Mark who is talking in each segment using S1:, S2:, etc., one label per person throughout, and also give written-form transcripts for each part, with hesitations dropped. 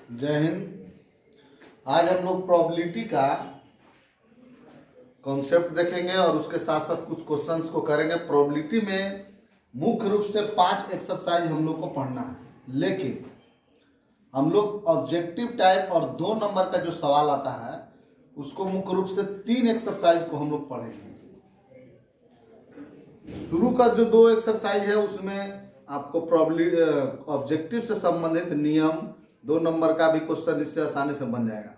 S1: जय हिंद। आज हम लोग प्रोबेबिलिटी का कॉन्सेप्ट देखेंगे और उसके साथ साथ कुछ क्वेश्चंस को करेंगे। प्रोबेबिलिटी में मुख्य रूप से 5 एक्सरसाइज हम लोग को पढ़ना है, लेकिन हम लोग ऑब्जेक्टिव टाइप और 2 नंबर का जो सवाल आता है उसको मुख्य रूप से 3 एक्सरसाइज को हम लोग पढ़ेंगे। शुरू का जो 2 एक्सरसाइज है उसमें आपको प्रोबेबिलिटी ऑब्जेक्टिव से संबंधित नियम, 2 नंबर का भी क्वेश्चन इससे आसानी से बन जाएगा।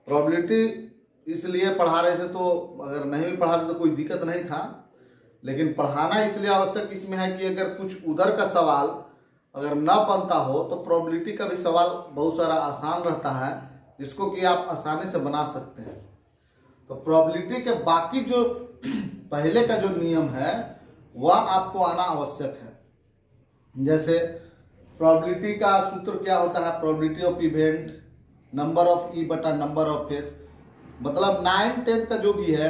S1: प्रोबेबिलिटी इसलिए पढ़ा रहे थे, तो अगर नहीं भी पढ़ाते तो कोई दिक्कत नहीं था, लेकिन पढ़ाना इसलिए आवश्यक इसमें है कि अगर कुछ उधर का सवाल अगर ना बनता हो तो प्रोबेबिलिटी का भी सवाल बहुत सारा आसान रहता है, जिसको कि आप आसानी से बना सकते हैं। तो प्रोबेबिलिटी के बाकी जो पहले का जो नियम है वह आपको आना आवश्यक है। जैसे प्रोबेबिलिटी का सूत्र क्या होता है? Probability of event number of E बटा नंबर ऑफ फेस, मतलब 9, 10 का जो भी है,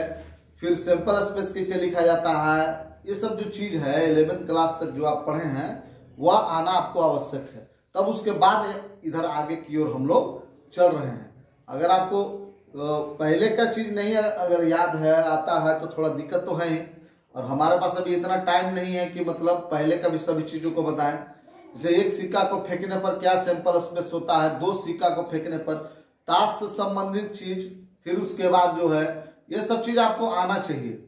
S1: फिर सैंपल स्पेस कैसे लिखा जाता है, ये सब जो चीज है 11th क्लास तक जो आप पढ़े हैं वह आना आपको आवश्यक है। तब उसके बाद इधर आगे की ओर हम लोग चल रहे हैं। अगर आपको पहले का चीज नहीं अगर याद है, आता है, तो थोड़ा दिक्कत तो है ही, और हमारे पास अभी इतना टाइम नहीं है कि मतलब पहले का भी सभी चीजों को बताएं। जैसे एक सिक्का को फेंकने पर क्या सैंपल स्पेस होता है, 2 सिक्का को फेंकने पर, ताश से संबंधित चीज, फिर उसके बाद जो है ये सब चीज आपको आना चाहिए।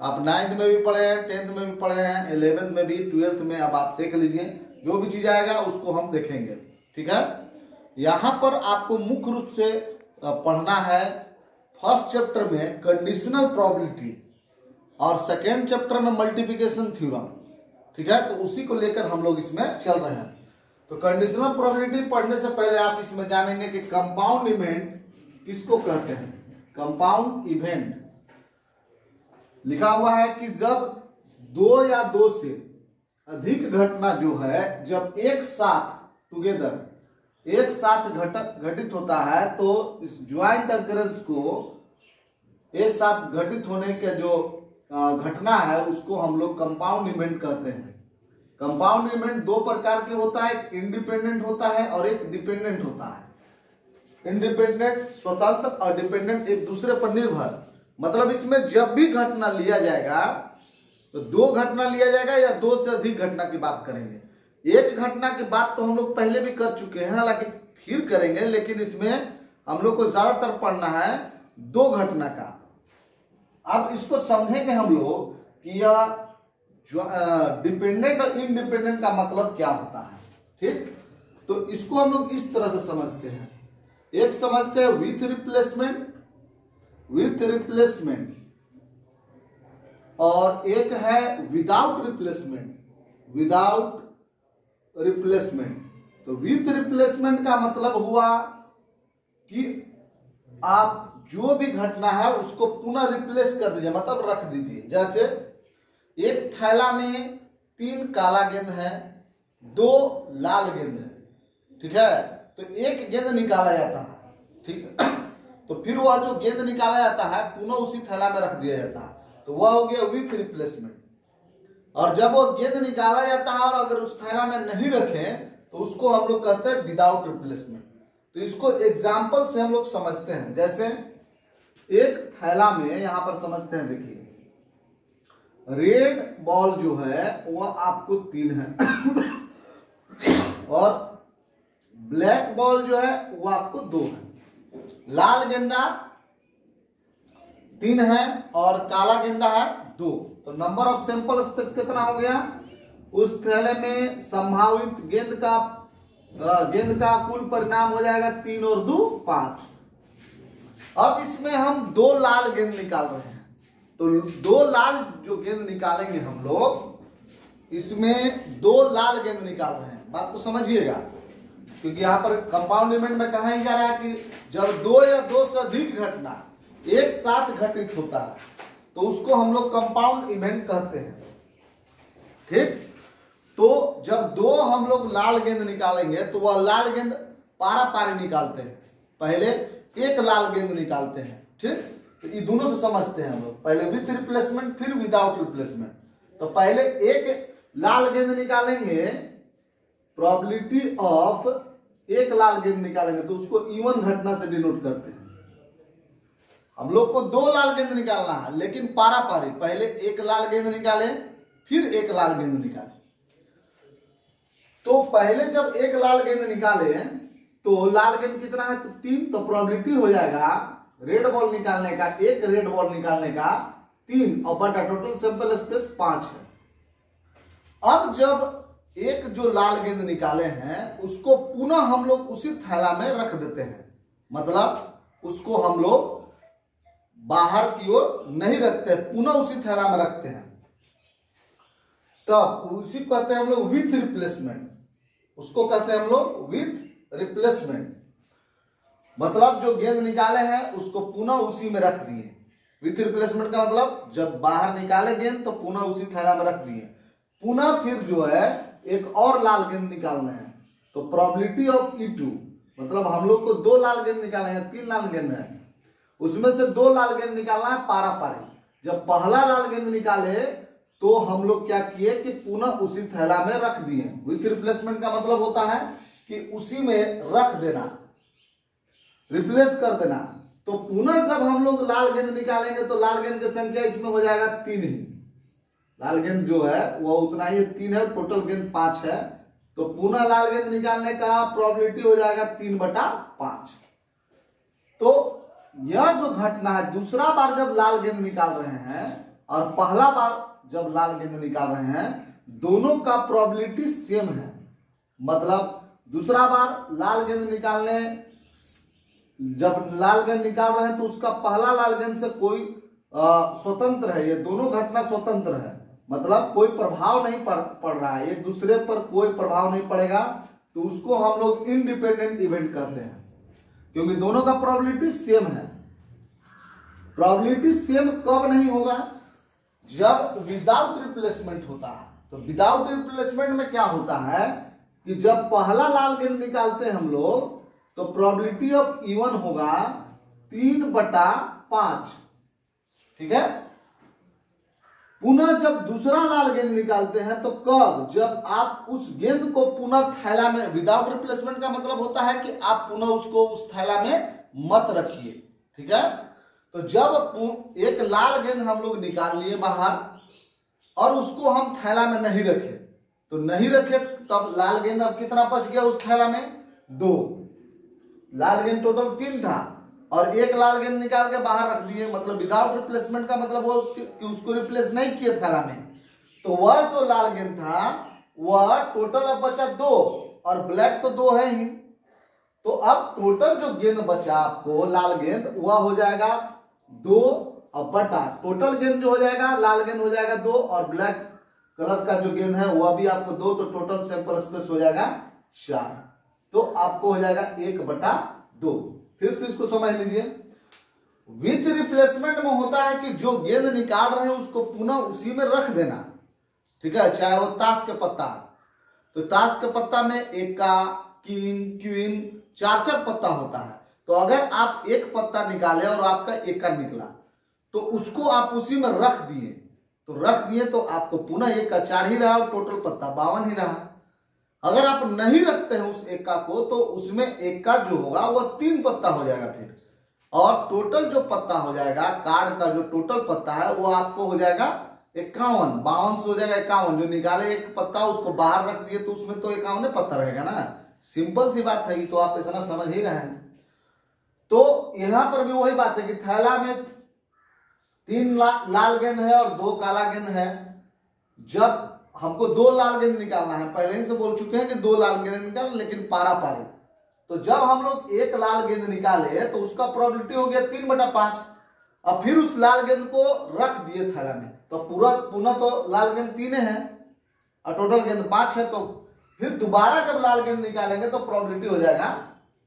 S1: आप 9th में भी पढ़े हैं, 10th में भी पढ़े हैं, 11th में भी, 12th में। अब आप देख लीजिए, जो भी चीज आएगा उसको हम देखेंगे, ठीक है। यहाँ पर आपको मुख्य रूप से पढ़ना है फर्स्ट चैप्टर में कंडीशनल प्रोबेबिलिटी और सेकेंड चैप्टर में मल्टीप्लिकेशन थ्योरम, ठीक है। तो उसी को लेकर हम लोग इसमें चल रहे हैं। तो कंडीशनल प्रोबेबिलिटी पढ़ने से पहले आप इसमें जानेंगे कि कंपाउंड इवेंट किसको कहते हैं। कंपाउंड इवेंट लिखा हुआ है कि जब 2 या 2 से अधिक घटना जो है जब एक साथ टुगेदर एक साथ घटित होता है, तो इस ज्वाइंट अकरेंस को एक साथ घटित होने के जो घटना है उसको हम लोग कंपाउंड इवेंट कहते हैं। कंपाउंड इवेंट 2 प्रकार के होता है, एक इंडिपेंडेंट होता है और एक डिपेंडेंट होता है। इंडिपेंडेंट स्वतंत्र और डिपेंडेंट एक दूसरे पर निर्भर। मतलब इसमें जब भी घटना लिया जाएगा तो 2 घटना लिया जाएगा या 2 से अधिक घटना की बात करेंगे। एक घटना की बात तो हम लोग पहले भी कर चुके हैं, हालांकि फिर करेंगे, लेकिन इसमें हम लोग को ज्यादातर पढ़ना है 2 घटना का। अब इसको समझेंगे हम लोग कि यह डिपेंडेंट और इंडिपेंडेंट का मतलब क्या होता है, ठीक। तो इसको हम लोग इस तरह से समझते हैं। एक समझते हैं विथ रिप्लेसमेंट और एक है विदाउट रिप्लेसमेंट। तो विथ रिप्लेसमेंट का मतलब हुआ कि आप जो भी घटना है उसको पुनः रिप्लेस कर दीजिए, मतलब रख दीजिए। जैसे एक थैला में 3 काला गेंद है, 2 लाल गेंद है, ठीक है। तो एक गेंद निकाला जाता है, ठीक है। तो फिर वह जो गेंद निकाला जाता है पुनः उसी थैला में रख दिया जाता है, तो वह हो गया विथ रिप्लेसमेंट। और जब वो गेंद निकाला जाता है और अगर उस थैला में नहीं रखें तो उसको हम लोग कहते हैं विदाउट रिप्लेसमेंट। तो इसको एग्जाम्पल से हम लोग समझते हैं। जैसे एक थैला में यहां पर समझते हैं, देखिए रेड बॉल जो है वह आपको 3 है और ब्लैक बॉल जो है वो आपको 2 है। लाल गेंदा 3 है और काला गेंदा है 2। तो नंबर ऑफ सैंपल स्पेस कितना हो गया? उस थैले में संभावित गेंद का कुल परिणाम हो जाएगा 3 और 2 5। अब इसमें हम 2 लाल गेंद निकाल रहे हैं, तो 2 लाल जो गेंद निकालेंगे हम लोग, इसमें 2 लाल गेंद निकाल रहे हैं। बात को समझिएगा, क्योंकि यहाँ पर कंपाउंड इवेंट में कहा ही जा रहा है कि जब 2 या 2 से अधिक घटना एक साथ घटित होता है तो उसको हम लोग कंपाउंड इवेंट कहते हैं, ठीक। तो जब 2 हम लोग लाल गेंद निकालेंगे तो वह लाल गेंद पारा पारी निकालते हैं, पहले एक लाल गेंद निकालते हैं, ठीक। तो ये दोनों से समझते हैं हम लोग, पहले विथ रिप्लेसमेंट फिर विदाउट रिप्लेसमेंट। तो पहले एक लाल गेंद निकालेंगे, प्रोबेबिलिटी ऑफ एक लाल गेंद निकालेंगे तो उसको इवन घटना से डिनोट करते हैं। हम लोग को दो लाल गेंद निकालना है, लेकिन पारा पारी, पहले एक लाल गेंद निकाले फिर एक लाल गेंद निकाले। तो पहले जब एक लाल गेंद निकाले तो लाल गेंद कितना है, तो 3, तो प्रोबेबिलिटी हो जाएगा रेड बॉल निकालने का, एक रेड बॉल निकालने का 3 और बटा टोटल सैंपल स्पेस 5 है। अब जब एक जो लाल गेंद निकाले हैं उसको पुनः हम लोग उसी थैला में रख देते हैं, मतलब उसको हम लोग बाहर की ओर नहीं रखते, पुनः उसी थैला में रखते हैं, तब उसी को कहते हैं हम लोग विथ रिप्लेसमेंट। उसको कहते हैं हम लोग विथ रिप्लेसमेंट, मतलब जो गेंद निकाले हैं उसको पुनः उसी में रख दिए। विथ रिप्लेसमेंट का मतलब जब बाहर निकाले गेंद तो पुनः उसी थैला में रख दिए, पुनः फिर जो है एक और लाल गेंद निकालना है। तो प्रोबेबिलिटी ऑफ E2, मतलब हम लोग को 2 लाल गेंद निकालना है, 3 लाल गेंद है, उसमें से 2 लाल गेंद निकालना है पारा पारी। जब पहला लाल गेंद निकाले तो हम लोग क्या किए कि पुनः उसी थैला में रख दिए। विथ रिप्लेसमेंट का मतलब होता है कि उसी में रख देना, रिप्लेस कर देना। तो पुनः जब हम लोग लाल गेंद निकालेंगे तो लाल गेंद की संख्या इसमें हो जाएगा 3 ही। लाल गेंद जो है वो उतना ही 3 है, टोटल गेंद 5 है, तो पुनः लाल गेंद निकालने का प्रोबेबिलिटी हो जाएगा 3/5। तो यह जो घटना है, दूसरा बार जब लाल गेंद निकाल रहे हैं और पहला बार जब लाल गेंद निकाल रहे हैं, दोनों का प्रोबेबिलिटी सेम है। मतलब दूसरा बार लाल गेंद निकालने, जब लाल गेंद निकाल रहे हैं तो उसका पहला लाल गेंद से कोई स्वतंत्र है, ये दोनों घटना स्वतंत्र है, मतलब कोई प्रभाव नहीं पड़ रहा है, एक दूसरे पर कोई प्रभाव नहीं पड़ेगा, तो उसको हम लोग इंडिपेंडेंट इवेंट कहते हैं, क्योंकि दोनों का प्रोबेबिलिटी सेम है। प्रोबेबिलिटी सेम कब नहीं होगा, जब विदाउट रिप्लेसमेंट होता है। तो विदाउट रिप्लेसमेंट में क्या होता है कि जब पहला लाल गेंद निकालते हैं हम लोग तो प्रोबेबिलिटी ऑफ इवन होगा 3/5, ठीक है। पुनः जब दूसरा लाल गेंद निकालते हैं तो कब, जब आप उस गेंद को पुनः थैला में, विदाउट रिप्लेसमेंट का मतलब होता है कि आप पुनः उसको उस थैला में मत रखिए, ठीक है। तो जब एक लाल गेंद हम लोग निकाल लिए बाहर और उसको हम थैला में नहीं रखे, तो नहीं रखे तब लाल गेंद अब कितना बच गया उस थैला में, 2। लाल गेंद टोटल 3 था और एक लाल गेंद निकाल के बाहर रख दिए, मतलब विदाउट रिप्लेसमेंट का मतलब वो कि उसको रिप्लेस नहीं किए थैला में। तो वह जो लाल गेंद था वह टोटल अब बचा 2 और ब्लैक तो 2 है ही, तो अब टोटल जो गेंद बचा आपको लाल गेंद वह हो जाएगा 2 और बटा टोटल गेंद जो हो जाएगा, लाल गेंद हो जाएगा 2 और ब्लैक कलर का जो गेंद है वह भी आपको 2, तो टोटल सैंपल स्पेस हो जाएगा 4, तो आपको हो जाएगा 1/2। फिर से इसको समझ लीजिए। विथ रिप्लेसमेंट में होता है कि जो गेंद निकाल रहे हैं उसको पुनः उसी में रख देना, ठीक है, चाहे वो ताश के पत्ता, तो ताश के पत्ता में एक्का, किंग, क्वीन 4-4 पत्ता होता है। तो अगर आप एक पत्ता निकाले और आपका एक्का निकला तो उसको आप उसी में रख दिए, तो आपको पुनः एक्का 4 ही रहा और टोटल पत्ता 52 ही रहा। अगर आप नहीं रखते हैं उस एक्का को तो उसमें एक्का जो होगा वह 3 पत्ता हो जाएगा फिर, और टोटल जो पत्ता हो जाएगा, कार्ड का जो टोटल पत्ता है वो आपको हो जाएगा 51, 52 से हो जाएगा 51। जो निकाले एक पत्ता उसको बाहर रख दिए तो उसमें तो 51 पत्ता रहेगा ना, सिंपल सी बात है, तो आप इतना समझ ही रहे हैं। तो यहां पर भी वही बात है कि थैला में 3 लाल गेंद है और 2 काला गेंद है। जब हमको 2 लाल गेंद निकालना है, पहले ही से बोल चुके हैं कि 2 लाल गेंद निकाल, लेकिन पारा पारी। तो जब हम लोग एक लाल गेंद निकाले तो उसका प्रोबेबिलिटी हो गया 3/5, और फिर उस लाल गेंद को रख दिए थैला में, तो पुनः तो लाल गेंद 3 है और टोटल गेंद 5 है, तो फिर दोबारा जब लाल गेंद निकालेंगे तो प्रोबेबिलिटी हो जाएगा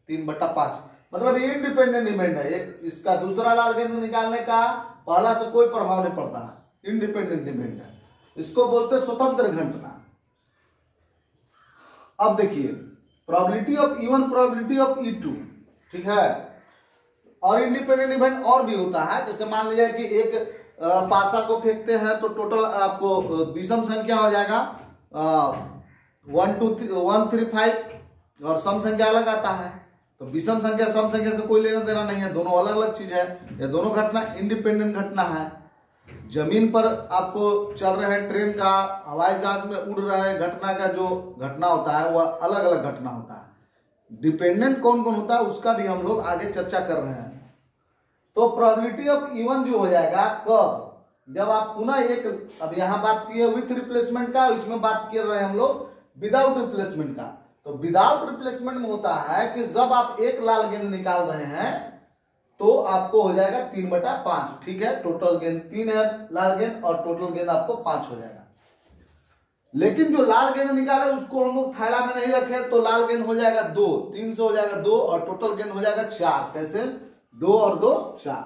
S1: 3/5। मतलब इंडिपेंडेंट इवेंट है, इसका दूसरा लाल गेंद निकालने का पहला से कोई प्रभाव नहीं पड़ता है, इंडिपेंडेंट इवेंट है, इसको बोलते हैं स्वतंत्र घटना। अब देखिए probability of even, probability of E2, ठीक है। और इंडिपेंडेंट इवेंट और भी होता है, जैसे मान लीजिए कि एक पासा को फेंकते हैं तो टोटल आपको विषम संख्या हो जाएगा 1 2 3 1 3 5, और सम संख्या अलग आता है। तो विषम संख्या सम संख्या से कोई लेना देना नहीं है, दोनों अलग अलग चीज है। ये दोनों घटना इंडिपेंडेंट घटना है। जमीन पर आपको चल रहे हैं ट्रेन का, हवाई जहाज में उड़ रहे घटना का जो घटना होता है वह अलग अलग घटना होता है। डिपेंडेंट कौन कौन होता है उसका भी हम लोग आगे चर्चा कर रहे हैं। तो प्रोबेबिलिटी ऑफ इवन जो हो जाएगा कब, जब आप पुनः एक, अब यहां बात की है विथ रिप्लेसमेंट का, इसमें बात कर रहे हैं हम लोग विदाउट रिप्लेसमेंट का। तो विदाउट रिप्लेसमेंट में होता है कि जब आप एक लाल गेंद निकाल रहे हैं तो आपको हो जाएगा 3/5, ठीक है। टोटल गेंद 3 है लाल गेंद और टोटल गेंद आपको 5 हो जाएगा। लेकिन जो लाल गेंद निकाले उसको हम लोग थैला में नहीं रखे तो लाल गेंद हो जाएगा 2, 3 से हो जाएगा 2 और टोटल गेंद हो जाएगा 4। कैसे? 2 और 2 4।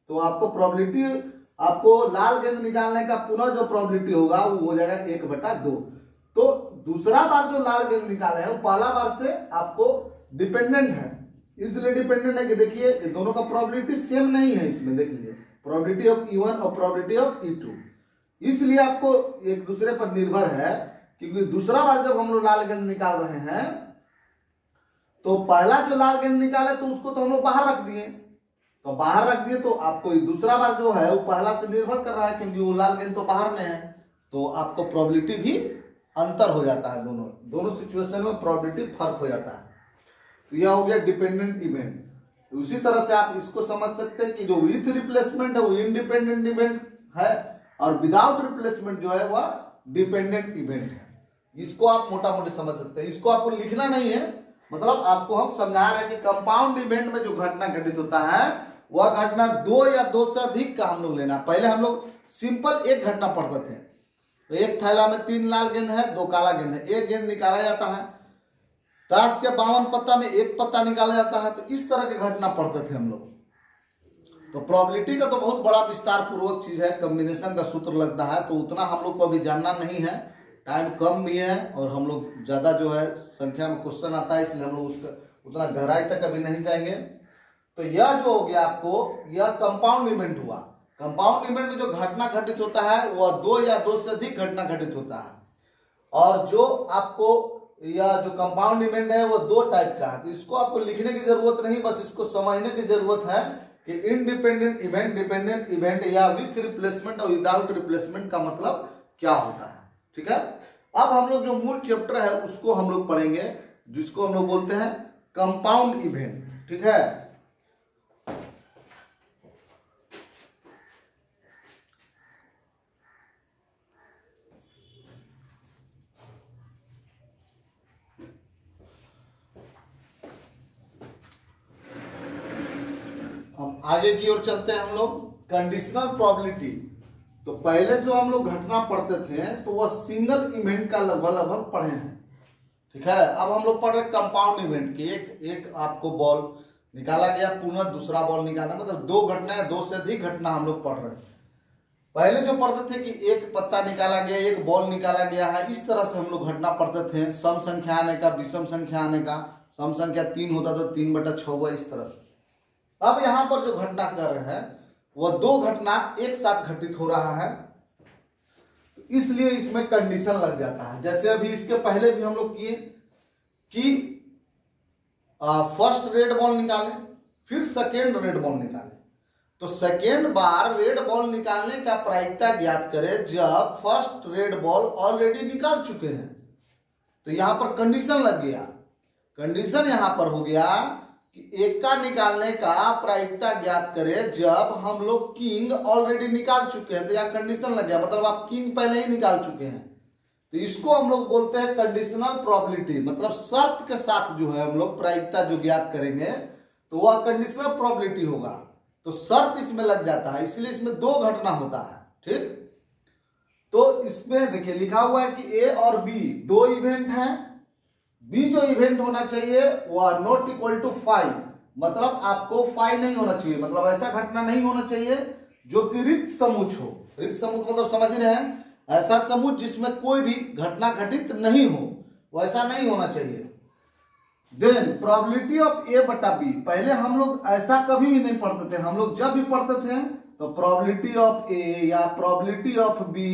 S1: तो आपको प्रोबेबिलिटी, आपको लाल गेंद निकालने का पुनः जो प्रोबेबिलिटी होगा वो हो जाएगा 1/2। तो दूसरा बार जो लाल गेंद निकाले हैं वो पहला बार से आपको डिपेंडेंट है, इसलिए डिपेंडेंट है कि देखिए ये दोनों का प्रोबेबिलिटी सेम नहीं है। इसमें देख लीजिए प्रोबेबिलिटी ऑफ E1 और प्रोबेबिलिटी ऑफ E2, इसलिए आपको एक दूसरे पर निर्भर है। क्योंकि दूसरा बार जब हम लोग लाल गेंद निकाल रहे हैं तो पहला जो लाल गेंद निकाले तो उसको तो हम लोग बाहर रख दिए, तो बाहर रख दिए तो आपको दूसरा बार जो है वो पहला से निर्भर कर रहा है, क्योंकि वो लाल गेंद तो बाहर में है। तो आपको प्रोबेबिलिटी भी अंतर हो जाता है, दोनों सिचुएशन में प्रोबेबिलिटी फर्क हो जाता है। तो यह हो गया डिपेंडेंट इवेंट। उसी तरह से आप इसको समझ सकते हैं कि जो विथ रिप्लेसमेंट है वो इंडिपेंडेंट इवेंट है और विदाउट रिप्लेसमेंट जो है वह डिपेंडेंट इवेंट है। इसको आप मोटा मोटी समझ सकते हैं, इसको आपको लिखना नहीं है, मतलब आपको हम समझा रहे हैं कि कंपाउंड इवेंट में जो घटना घटित होता है वह घटना 2 या 2 से अधिक का हम लोग लेना। पहले हम लोग सिंपल एक घटना पढ़ते थे, तो एक थैला में 3 लाल गेंद है 2 काला गेंद है, एक गेंद निकाला जाता है, ताश के 52 पत्ता में एक पत्ता निकाला जाता है। तो इस तरह की घटना पढ़ते थे हम लोग। तो प्रोबेबिलिटी का तो बहुत बड़ा विस्तार पूर्वक चीज है, कॉम्बिनेशन का सूत्र लगता है, तो उतना हम लोग को अभी जानना नहीं है, टाइम कम भी है और हम लोग ज्यादा जो है संख्या में क्वेश्चन आता है, इसलिए हम लोग उसका उतना गहराई तक अभी नहीं जाएंगे। तो यह जो हो गया आपको, यह कंपाउंड इवेंट हुआ। कंपाउंड इवेंट में जो घटना घटित होता है वह 2 या 2 से अधिक घटना घटित होता है। और जो आपको यह जो कंपाउंड इवेंट है वो 2 टाइप का है। तो इसको आपको लिखने की जरूरत नहीं, बस इसको समझने की जरूरत है कि इंडिपेंडेंट इवेंट, डिपेंडेंट इवेंट या विथ रिप्लेसमेंट और विदाउट रिप्लेसमेंट का मतलब क्या होता है। ठीक है, अब हम लोग जो मूल चैप्टर है उसको हम लोग पढ़ेंगे, जिसको हम लोग बोलते हैं कंपाउंड इवेंट। ठीक है, आगे की ओर चलते हैं हम लोग। कंडीशनल प्रोबेबिलिटी, तो पहले जो हम लोग घटना पढ़ते थे तो वह सिंगल इवेंट का लगभग पढ़े हैं। ठीक है, अब हम लोग पढ़ रहे कंपाउंड इवेंट की। एक आपको बॉल निकाला गया, पुनः दूसरा बॉल निकालना, मतलब 2 घटना है, 2 से अधिक घटना हम लोग पढ़ रहे हैं। पहले जो पढ़ते थे कि एक पत्ता निकाला गया, एक बॉल निकाला गया है, इस तरह से हम लोग घटना पढ़ते थे। सम संख्या आने का, विषम संख्या आने का, सम संख्या 3 होता तो 3/6 हुआ, इस तरह से। अब यहां पर जो घटना कर रहे हैं वह 2 घटना एक साथ घटित हो रहा है, इसलिए इसमें कंडीशन लग जाता है। जैसे अभी इसके पहले भी हम लोग किए कि फर्स्ट रेड बॉल निकाले, फिर सेकेंड रेड बॉल निकाले। तो सेकेंड बार रेड बॉल निकालने का प्रायिकता ज्ञात करें जब फर्स्ट रेड बॉल ऑलरेडी निकाल चुके हैं। तो यहां पर कंडीशन लग गया। कंडीशन यहां पर हो गया कि एक का निकालने का प्रायिकता ज्ञात करें जब हम लोग किंग ऑलरेडी निकाल चुके हैं। तो यहाँ कंडीशन लग गया, मतलब आप किंग पहले ही निकाल चुके हैं। तो इसको हम लोग बोलते हैं कंडीशनल प्रोबेबिलिटी, मतलब शर्त के साथ जो है हम लोग प्रायिकता जो ज्ञात करेंगे तो वह कंडीशनल प्रोबेबिलिटी होगा। तो शर्त इसमें लग जाता है, इसलिए इसमें 2 घटना होता है। ठीक, तो इसमें देखिए लिखा हुआ है कि ए और बी 2 इवेंट हैं। बी जो इवेंट होना चाहिए वह नॉट इक्वल टू 5, मतलब आपको 5 नहीं होना चाहिए, मतलब ऐसा घटना नहीं होना चाहिए जो कि रिक्त समूह हो। रिक्त समूह मतलब समझ रहे हैं, ऐसा समूह जिसमें कोई भी घटना घटित नहीं हो, वैसा नहीं होना चाहिए। देन प्रोबेबिलिटी ऑफ A/B, पहले हम लोग ऐसा कभी भी नहीं पढ़ते थे। हम लोग जब भी पढ़ते थे तो प्रोबेबिलिटी ऑफ A या probability of B,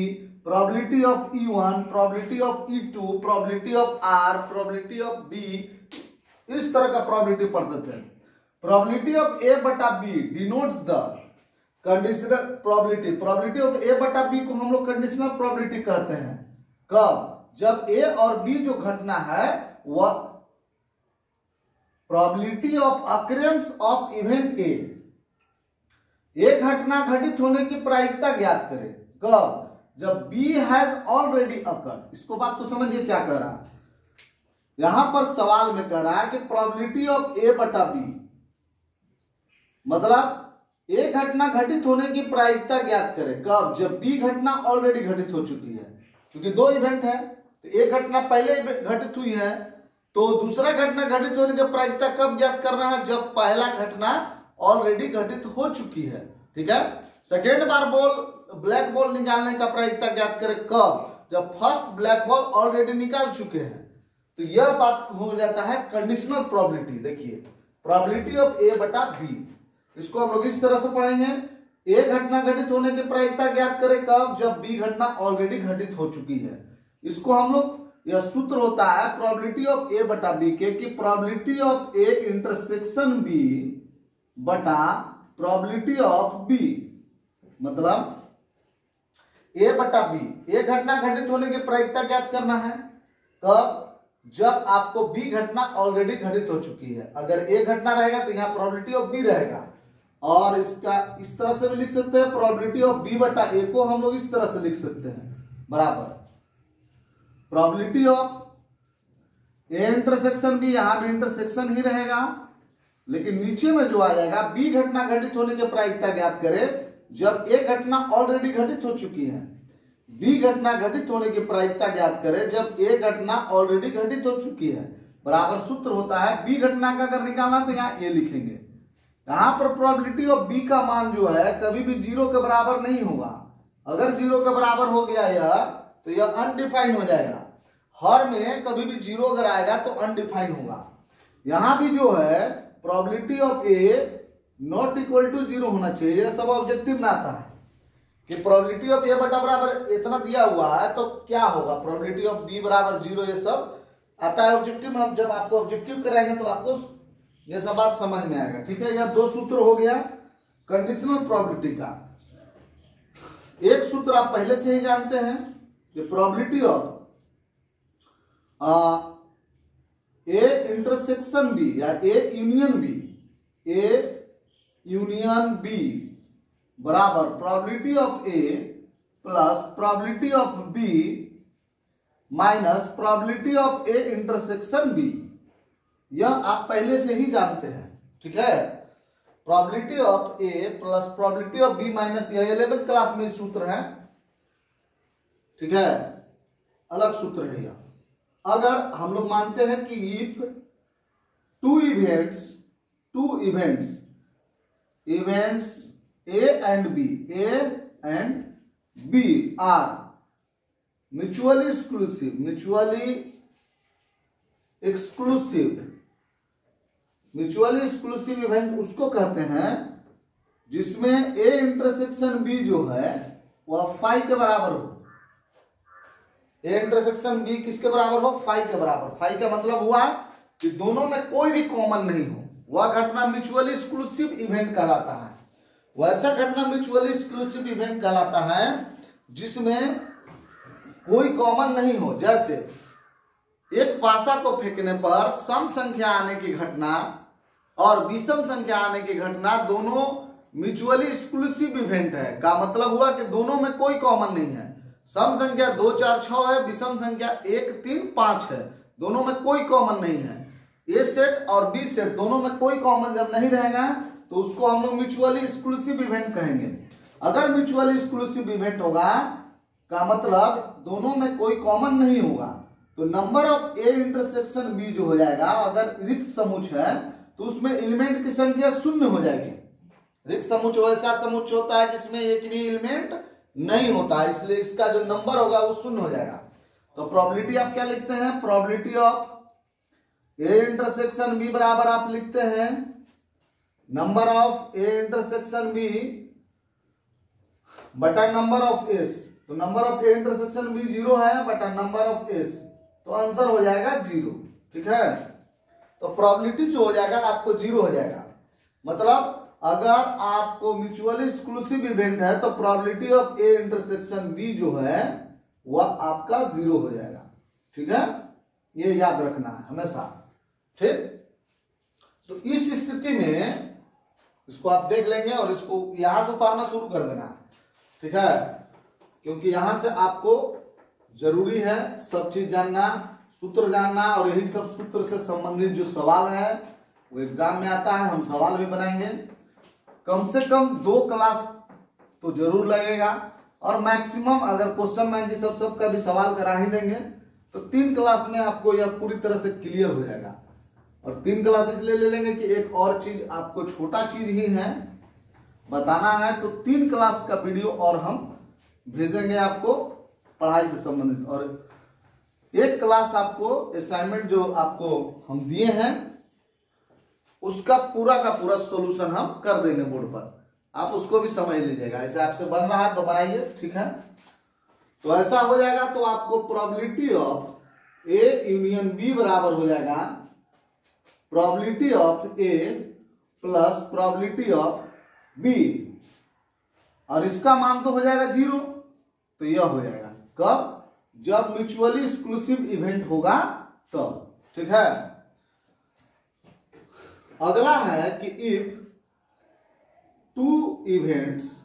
S1: probability of E1, probability of E2, probability of R, probability of B, इस तरह का प्रोबेबिलिटी पढ़ते थे। प्रोबेबिलिटी ऑफ ए बटा B denotes the conditional probability. Probability of A बटा बी को हम लोग कंडीशनल प्रोबेबिलिटी कहते हैं। कब? जब ए और बी जो घटना है वह probability of occurrence of event A, एक घटना घटित होने की प्रायिकता ज्ञात करें। कब? जब बी हैज ऑलरेडी अकर्ड। इसको बात को समझिए क्या कह रहा है यहां पर सवाल में कह रहा है कि प्रोबेबिलिटी ऑफ ए बटा बी मतलब एक घटना घटित होने की प्रायिकता ज्ञात करें। कब? जब बी घटना ऑलरेडी घटित हो चुकी है। क्योंकि दो इवेंट है तो एक घटना पहले घटित हुई है तो दूसरा घटना घटित होने की प्रायिकता कब ज्ञात करना है? जब पहला घटना ऑलरेडी घटित हो चुकी है। ठीक है। सेकेंड बार ब्लैक बॉल निकालने का प्रायिकता ज्ञात करें। कब? जब फर्स्ट ब्लैक बॉल ऑलरेडी निकाल चुके हैं। तो यह बात हो जाता है कंडीशनल प्रोबेबिलिटी। देखिए प्रोबेबिलिटी ऑफ ए बटा बी, इसको हम लोग इस तरह से पढ़ेंगे। ए घटना घटित होने की प्रायिकता ज्ञात करें। कब? जब बी घटना ऑलरेडी घटित हो चुकी है। इसको हम लोग, यह सूत्र होता है प्रोबेबिलिटी ऑफ ए बटा बी के कि probability of A intersection B बटा प्रोबेबिलिटी ऑफ बी, मतलब ए बटा बी। ए घटना घटित होने की प्रायिकता ज्ञात करना है। कब? जब आपको बी घटना ऑलरेडी घटित हो चुकी है। अगर ए घटना रहेगा तो यहां प्रोबेबिलिटी ऑफ बी रहेगा। और इसका इस तरह से भी लिख सकते हैं, प्रोबेबिलिटी ऑफ बी बटा ए को हम लोग इस तरह से लिख सकते हैं बराबर probability of A intersection B, यहां भी इंटरसेक्शन ही रहेगा लेकिन नीचे में जो आ जाएगा बी घटना घटित होने की प्रायिकता ज्ञात करें जब ए घटना ऑलरेडी घटित हो चुकी है। बी घटना घटित होने की प्रायिकता ज्ञात करें जब ए घटना ऑलरेडी घटित हो चुकी है। बराबर सूत्र होता है बी घटना का अगर निकालना तो यहाँ ए लिखेंगे। यहां पर प्रोबेबिलिटी ऑफ बी का मान जो है कभी भी 0 के बराबर नहीं होगा। अगर 0 के बराबर हो गया यह तो यह अनडिफाइन हो जाएगा। हर में कभी भी 0 अगर आएगा तो अनडिफाइन होगा। यहां भी जो है probability of A not equal to 0 होना चाहिए। यह सब ऑब्जेक्टिव में आता है कि प्रोबेबिलिटी ऑफ ए बटा बराबर इतना दिया हुआ है तो क्या होगा, प्रोबेबिलिटी ऑफ बी बराबर 0, ये सब आता है ऑब्जेक्टिव में। हम जब आपको ऑब्जेक्टिव कराएंगे तो आपको ये सब बात समझ में आएगा। ठीक है। यह दो सूत्र हो गया कंडीशनल प्रोबेबिलिटी का। एक सूत्र आप पहले से ही जानते हैं कि probability of A intersection B या ए यूनियन बी बराबर probability of A plus probability of B minus probability of A intersection B. यह आप पहले से ही जानते हैं। ठीक है। Probability of A plus probability of B minus, यह 11th क्लास में सूत्र है। ठीक है। अलग सूत्र है यह। अगर हम लोग मानते हैं कि if two events A and B are mutually exclusive event उसको कहते हैं जिसमें ए इंटरसेक्शन बी जो है वह फाई के बराबर हो। ए इंटरसेक्शन बी किसके बराबर हो? फाई के बराबर। फाई का मतलब हुआ कि दोनों में कोई भी कॉमन नहीं हो। वह घटना म्यूचुअली एक्सक्लूसिव इवेंट कहलाता है। वैसा घटना म्यूचुअली एक्सक्लूसिव इवेंट कहलाता है जिसमें कोई कॉमन नहीं हो। जैसे एक पासा को फेंकने पर सम संख्या आने की घटना और विषम संख्या आने की घटना दोनों म्यूचुअली एक्सक्लूसिव इवेंट है। का मतलब हुआ कि दोनों में कोई कॉमन नहीं है। सम संख्या 2 4 6 है, विषम संख्या 1 3 5 है, दोनों में कोई कॉमन नहीं है। ए सेट और बी सेट दोनों में कोई कॉमन जब नहीं रहेगा तो उसको हम लोग म्यूचुअली एक्सक्लूसिव इवेंट कहेंगे। अगर म्यूचुअली एक्सक्लूसिव इवेंट होगा का मतलब दोनों में कोई कॉमन नहीं होगा तो number of A intersection B जो हो जाएगा, अगर रिक्त समुच्चय है तो उसमें एलिमेंट की संख्या 0 हो जाएगी। रिक्त समुच्चय वैसा समुच्चय होता है जिसमें एक भी एलिमेंट नहीं होता, इसलिए इसका जो नंबर होगा वो 0 हो जाएगा। तो प्रोबेबिलिटी आप क्या लिखते हैं? Probability of A intersection B बराबर आप लिखते हैं number of A intersection B बटा नंबर ऑफ एस। तो number of A intersection B 0 है बटा नंबर ऑफ एस, तो आंसर हो जाएगा 0। ठीक है। तो प्रोबेबिलिटी जो हो जाएगा आपको 0 हो जाएगा। मतलब अगर आपको म्यूचुअली एक्सक्लूसिव इवेंट है तो probability of A intersection B जो है वह आपका 0 हो जाएगा। ठीक है, ये याद रखना है हमेशा। ठीक, तो इस स्थिति में इसको आप देख लेंगे और इसको यहां से उतारना शुरू कर देना है। ठीक है, क्योंकि यहां से आपको जरूरी है सब चीज जानना, सूत्र जानना, और यही सब सूत्र से संबंधित जो सवाल है वो एग्जाम में आता है। हम सवाल भी बनाएंगे, कम से कम 2 क्लास तो जरूर लगेगा, और मैक्सिमम अगर क्वेश्चन बैंक सबका भी सवाल करा ही देंगे तो 3 क्लास में आपको यह पूरी तरह से क्लियर हो जाएगा। और 3 क्लास इसलिए ले लेंगे कि एक और चीज आपको छोटा चीज ही है बताना है, तो 3 क्लास का वीडियो और हम भेजेंगे आपको पढ़ाई से संबंधित, और 1 क्लास आपको असाइनमेंट जो आपको हम दिए हैं उसका पूरा का पूरा सॉल्यूशन हम कर देंगे बोर्ड पर, आप उसको भी समझ लीजिएगा। ऐसे आपसे बन रहा है तो बनाइए। ठीक है, तो ऐसा हो जाएगा तो आपको probability of A union B बराबर हो जाएगा probability of A plus probability of B, और इसका मान तो हो जाएगा 0। तो यह हो जाएगा कब? जब म्यूचुअली एक्सक्लूसिव इवेंट होगा तब। ठीक है, अगला है कि if two events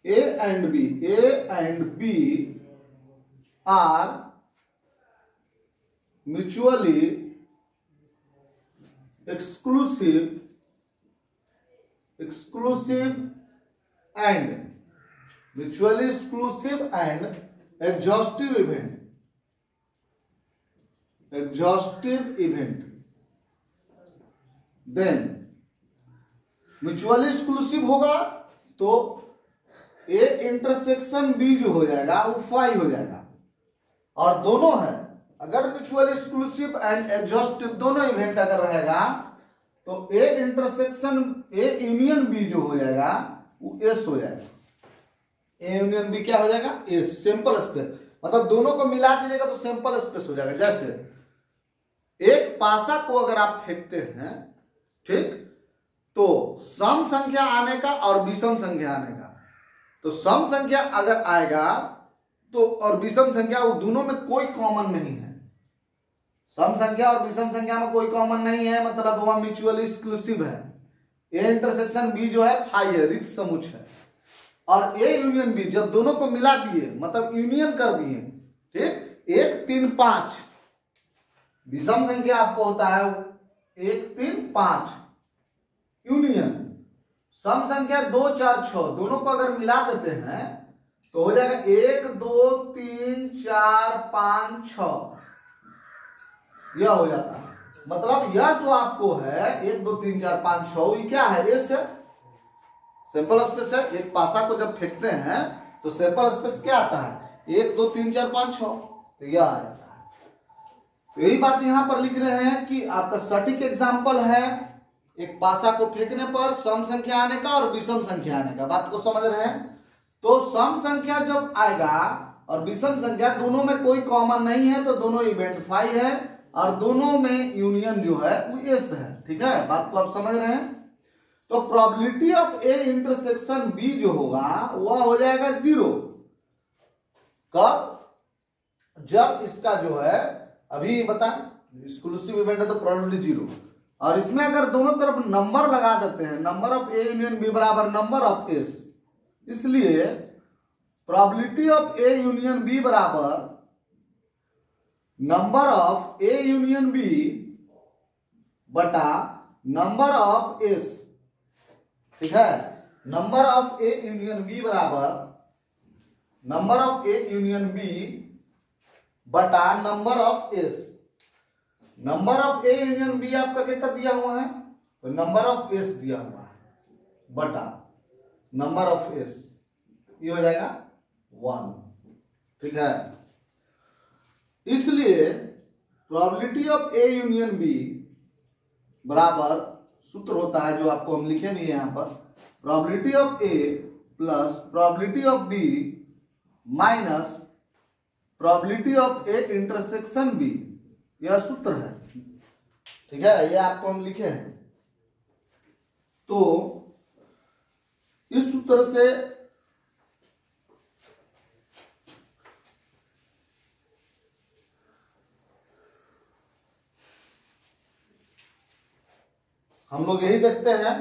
S1: A and B are mutually exclusive and exhaustive event, then mutually exclusive होगा तो ए इंटरसेक्शन बी जो हो जाएगा वो फाई हो जाएगा, और दोनों है अगर म्यूचुअली एक्सक्लूसिव एंड एग्जॉस्टिव दोनों इवेंट अगर रहेगा तो A intersection A union B जो हो जाएगा वो एस हो जाएगा। ए यूनियन बी क्या हो जाएगा? एस, सिंपल स्पेस, मतलब दोनों को मिला दीजिएगा तो सिंपल स्पेस हो जाएगा। जैसे एक पासा को अगर आप फेंकते हैं, ठीक, तो सम संख्या आने का और विषम संख्या आने का, तो सम संख्या अगर आएगा तो और विषम संख्या, वो दोनों में कोई कॉमन नहीं है। सम संख्या और विषम संख्या में कोई कॉमन नहीं है, मतलब वह म्यूचुअली एक्सक्लूसिव है। ए इंटरसेक्शन बी जो है फाई है, रिक्त समुच्च है, और ए यूनियन बी जब दोनों को मिला दिए मतलब यूनियन कर दिए, ठीक, 1 3 5 विषम संख्या आपको होता है 1 3 5 यूनियन, सम संख्या 2 4 6 दोनों को अगर मिला देते हैं तो हो जाएगा 1 2 3 4 5 6, यह हो जाता है। मतलब यह जो आपको है 1 2 3 4 5 6 ये क्या है? एस है, सिंपल स्पेस है। एक पासा को जब फेंकते हैं तो सिंपल स्पेस क्या आता है? 1 2 3 4 5 6, तो यह आ जाता है। तो यही बात यहां पर लिख रहे हैं कि आपका सटीक एग्जाम्पल है एक पासा को फेंकने पर सम संख्या आने का और विषम संख्या आने का। बात को समझ रहे हैं? तो सम संख्या जब आएगा और विषम संख्या दोनों में कोई कॉमन नहीं है तो दोनों इवेंट फाई है और दोनों में यूनियन जो है वो एस है। ठीक है, बात को आप समझ रहे हैं? तो probability of A intersection B जो होगा वह हो जाएगा 0। कब? जब इसका जो है अभी बताएं एक्सक्लूसिव इवेंट है तो प्रोबेबिलिटी 0, और इसमें अगर दोनों तरफ नंबर लगा देते हैं, number of A union B बराबर नंबर ऑफ एस, इसलिए probability of A union B बराबर number of A union B बटा नंबर ऑफ एस। ठीक है, number of A union B बराबर number of A union B बटा number of S. Number of A union B आपका कितना दिया हुआ है? तो नंबर ऑफ एस दिया हुआ है बटा नंबर ऑफ एस, ये हो जाएगा 1। ठीक है, इसलिए probability of A union B बराबर सूत्र होता है जो आपको हम लिखे भी यहां पर, probability of A plus probability of B minus probability of A intersection B यह सूत्र है, ठीक है, ये आपको हम लिखे हैं। तो इस सूत्र से हम लोग यही देखते हैं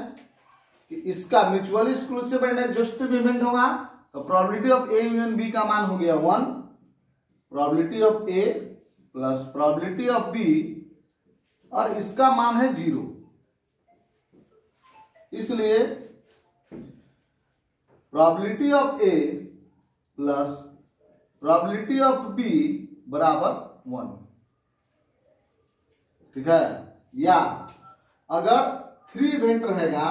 S1: कि इसका mutually exclusive and exhaustive event होगा, तो probability of A union B का मान हो गया 1, probability of A plus probability of B, और इसका मान है 0। इसलिए probability of A plus probability of B बराबर 1, ठीक है। या अगर 3 इवेंट रहेगा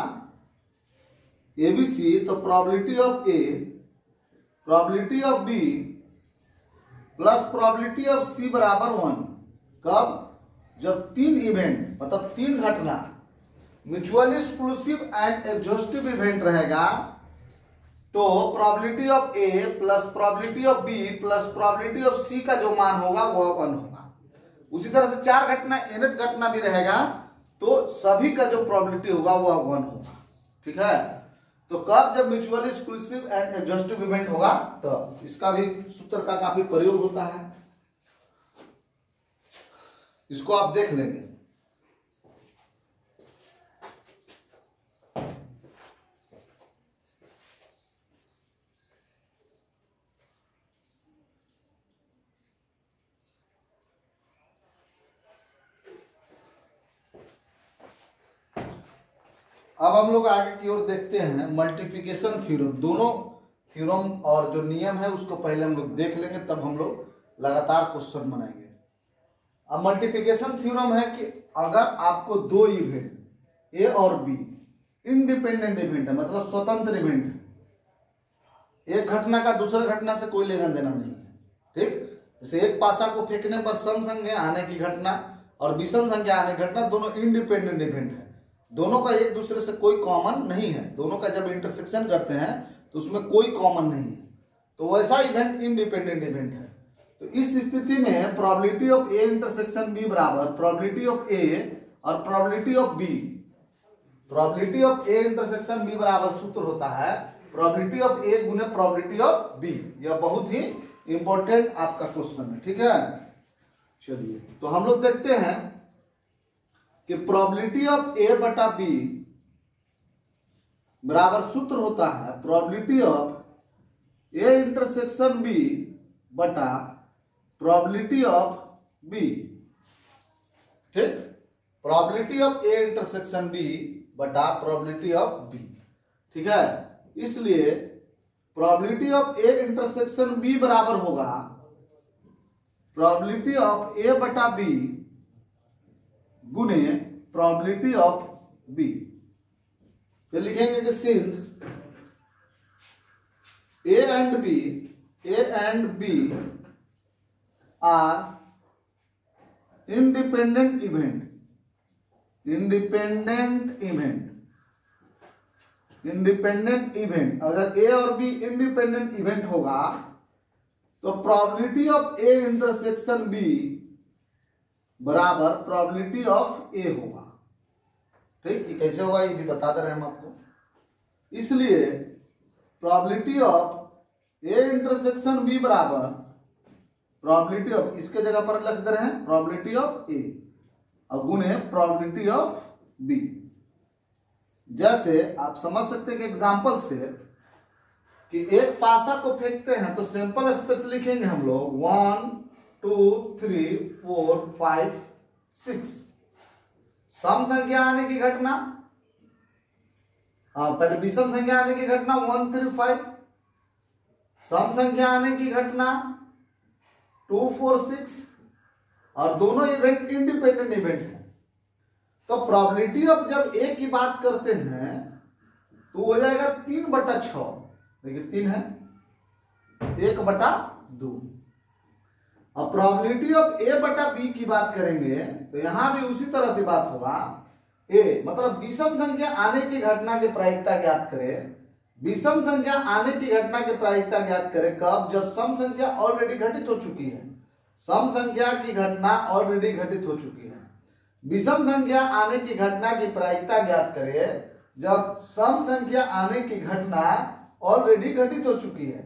S1: एबीसी, तो probability of A, probability of B plus probability of C बराबर 1। कब? जब 3 इवेंट मतलब 3 घटना mutually exclusive and exhaustive event रहेगा, तो probability of A plus probability of B plus probability of C का जो मान होगा वह 1 होगा। उसी तरह से 4 घटना nth घटना भी रहेगा, तो सभी का जो प्रोबेबिलिटी होगा वह 1 होगा, ठीक है। तो कब? जब mutually exclusive and exhaustive event होगा, तो इसका भी सूत्र का काफी प्रयोग होता है, इसको आप देख लेंगे। अब हम लोग आगे की ओर देखते हैं मल्टीप्लिकेशन थ्योरम। दोनों थ्योरम और जो नियम है उसको पहले हम लोग देख लेंगे, तब हम लोग लगातार क्वेश्चन बनाएंगे। अब मल्टीप्लिकेशन थ्योरम है कि अगर आपको 2 इवेंट ए और बी इंडिपेंडेंट इवेंट है, मतलब स्वतंत्र इवेंट है, एक घटना का दूसरे घटना से कोई लेना देना नहीं है, ठीक। जैसे एक पासा को फेंकने पर सम संख्या आने की घटना और विषम संख्या आने की घटना दोनों इंडिपेंडेंट इवेंट है, दोनों का एक दूसरे से कोई कॉमन नहीं है, दोनों का जब इंटरसेक्शन करते हैं तो उसमें कोई कॉमन नहीं है, तो वैसा इवेंट इंडिपेंडेंट इवेंट है। तो इस स्थिति में probability of A intersection B बराबर प्रोबेबिलिटी ऑफ ए और probability of B, probability of A intersection B बराबर सूत्र होता है प्रोबेबिलिटी ऑफ ए गुने प्रोबेबिलिटी ऑफ बी। यह बहुत ही इंपॉर्टेंट आपका क्वेश्चन है, ठीक है। चलिए, तो हम लोग देखते हैं कि प्रोबेबिलिटी ऑफ ए बटा बी बराबर सूत्र होता है probability of A intersection B बटा प्रोबेबिलिटी ऑफ बी, ठीक। Probability of A intersection B बटा प्रोबेबिलिटी ऑफ बी, ठीक है। इसलिए probability of A intersection B बराबर होगा प्रोबेबिलिटी ऑफ ए बटा बी गुने प्रोबेबिलिटी ऑफ बी। फिर लिखेंगे कि since A and B are independent event, अगर ए और बी इंडिपेंडेंट इवेंट होगा तो probability of A intersection B बराबर प्रोबेबिलिटी ऑफ ए होगा, ठीक। ये कैसे होगा ये भी बता दे रहे हैं हम आपको। इसलिए probability of A intersection B बराबर प्रोबेबिलिटी ऑफ, इसके जगह पर लिख दे रहे हैं प्रोबेबिलिटी ऑफ ए और गुणे प्रोबेबिलिटी ऑफ बी। जैसे आप समझ सकते हैं कि एग्जांपल से कि एक पासा को फेंकते हैं तो सिंपल स्पेस लिखेंगे हम लोग 1 2 3 4 5 6। सम संख्या आने की घटना, पहले विषम संख्या आने की घटना 1 3 5, सम संख्या आने की घटना 2 4 6, और दोनों इवेंट इंडिपेंडेंट इवेंट है। तो प्रोबेबिलिटी ऑफ जब ए की बात करते हैं तो हो जाएगा 3/6, देखिए 3 है, 1/2। अब प्रोबेबिलिटी ऑफ ए बटा बी की बात करेंगे तो यहां भी उसी तरह से बात होगा। ए मतलब विषम संख्या आने की घटना की प्रायिकता ज्ञात करें, विषम संख्या आने की घटना की प्रायिकता ज्ञात करें कब? जब सम संख्या ऑलरेडी घटित हो चुकी है। सम संख्या की घटना ऑलरेडी घटित हो चुकी है। विषम संख्या आने की घटना की प्रायिकता ज्ञात करें जब सम संख्या आने की घटना ऑलरेडी घटित हो चुकी है।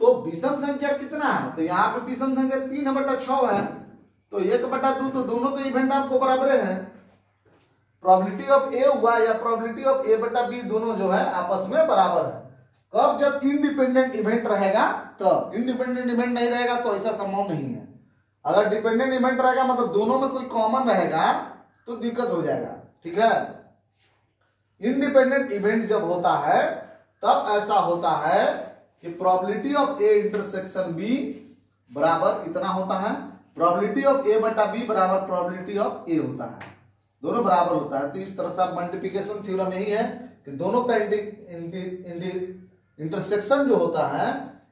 S1: तो विषम संख्या कितना है, तो यहाँ पे विषम संख्या 3/6 है, तो 1/2, तो दोनों तो इवेंट आपको बराबर है। प्रोबेबिलिटी ऑफ ए हुआ या प्रोबेबिलिटी ऑफ ए बटा बी दोनों जो है आपस में बराबर है। कब, जब इंडिपेंडेंट इवेंट रहेगा तब। इंडिपेंडेंट इवेंट नहीं रहेगा तो ऐसा संभव नहीं है। अगर डिपेंडेंट इवेंट रहेगा मतलब दोनों में कोई कॉमन रहेगा तो दिक्कत हो जाएगा, ठीक है। इंडिपेंडेंट इवेंट जब होता है तब ऐसा होता है कि probability of A intersection B बराबर इतना होता है, प्रोबेबिलिटी ऑफ ए बटा बी बराबर प्रोबेबिलिटी ऑफ ए होता है, दोनों बराबर होता है। तो इस तरह से मल्टीप्लिकेशन थ्योरम यही है कि दोनों का इंटरसेक्शन जो होता है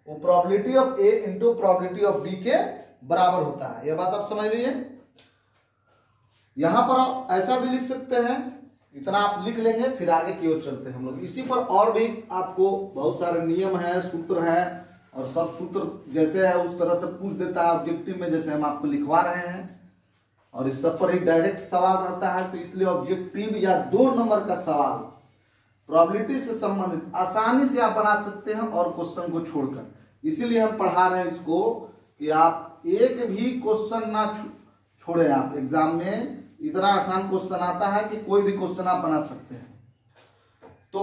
S1: वो probability of A into probability of B के बराबर होता है। यह बात आप समझ लीजिए। यहां पर आप ऐसा भी लिख सकते हैं, इतना आप लिख लेंगे, फिर आगे की ओर चलते हैं हम लोग। इसी पर और भी आपको बहुत सारे नियम है, सूत्र है, और सब सूत्र जैसे है उस तरह से पूछ देता है ऑब्जेक्टिव में, जैसे हम आपको लिखवा रहे हैं। और इस सब पर ही डायरेक्ट सवाल रहता है, तो इसलिए ऑब्जेक्टिव या 2 नंबर का सवाल प्रोबेबिलिटी से संबंधित आसानी से आप बना सकते हैं और क्वेश्चन को छोड़कर। इसीलिए हम पढ़ा रहे हैं इसको कि आप एक भी क्वेश्चन ना छोड़े। आप एग्जाम में इतना आसान क्वेश्चन आता है कि कोई भी क्वेश्चन आप बना सकते हैं। तो